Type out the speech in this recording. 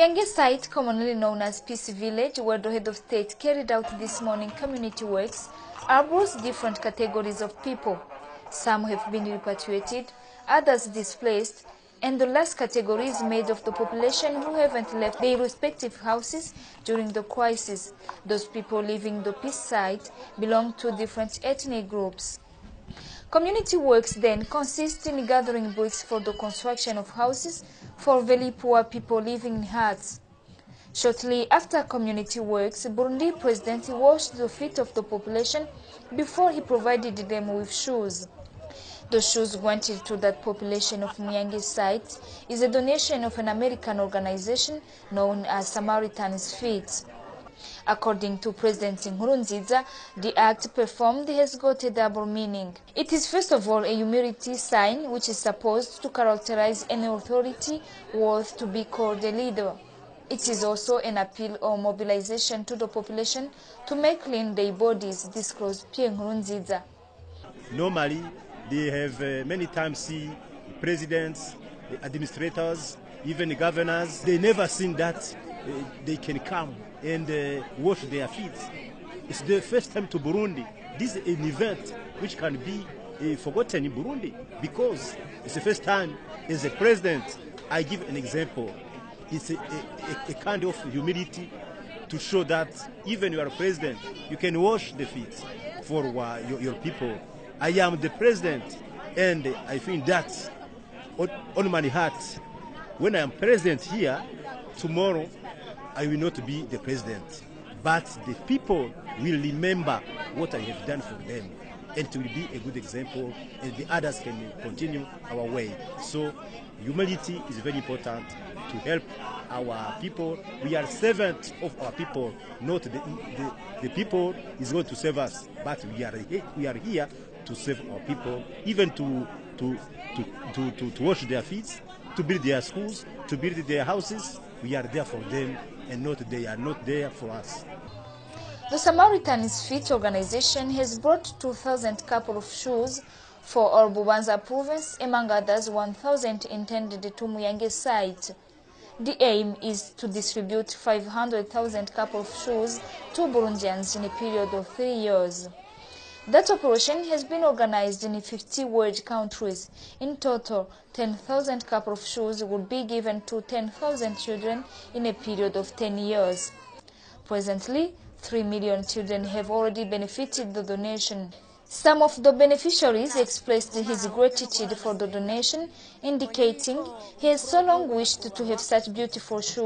Ibirenge site, commonly known as Peace Village, where the head of state carried out this morning community works, harbors different categories of people. Some have been repatriated, others displaced, and the last category is made of the population who haven't left their respective houses during the crisis. Those people leaving the peace site belong to different ethnic groups. Community works then consist in gathering bricks for the construction of houses for very poor people living in huts. Shortly after community works, Burundi President washed the feet of the population before he provided them with shoes. The shoes granted to that population of Muyange site is a donation of an American organization known as Samaritan's Feet. According to President Nkurunziza, the act performed has got a double meaning. It is first of all a humility sign which is supposed to characterize an authority worth to be called a leader. It is also an appeal or mobilization to the population to make clean their bodies, disclosed Pierre Nkurunziza. Normally, they have many times see presidents, administrators, even governors. They never seen that they can come and wash their feet. It's the first time to Burundi. This is an event which can be forgotten in Burundi because it's the first time as a president. I give an example. It's a kind of humility to show that even you are a president, you can wash the feet for your people. I am the president, and I think that on my heart, when I am president here, tomorrow I will not be the president, but the people will remember what I have done for them, and it will be a good example, and the others can continue our way. So humility is very important to help our people. We are servants of our people, not the people is going to serve us, but we are here to serve our people, even to wash their feet, to build their schools, to build their houses. We are there for them, and they are not there for us. The Samaritan's Feet organization has brought 2,000 couple of shoes for all Bubanza province, among others 1,000 intended to Muyange site. The aim is to distribute 500,000 couple of shoes to Burundians in a period of 3 years. That operation has been organized in 50 world countries. In total, 10,000 couple of shoes would be given to 10,000 children in a period of 10 years. Presently, 3 million children have already benefited the donation. Some of the beneficiaries expressed his gratitude for the donation, indicating he has so long wished to have such beautiful shoes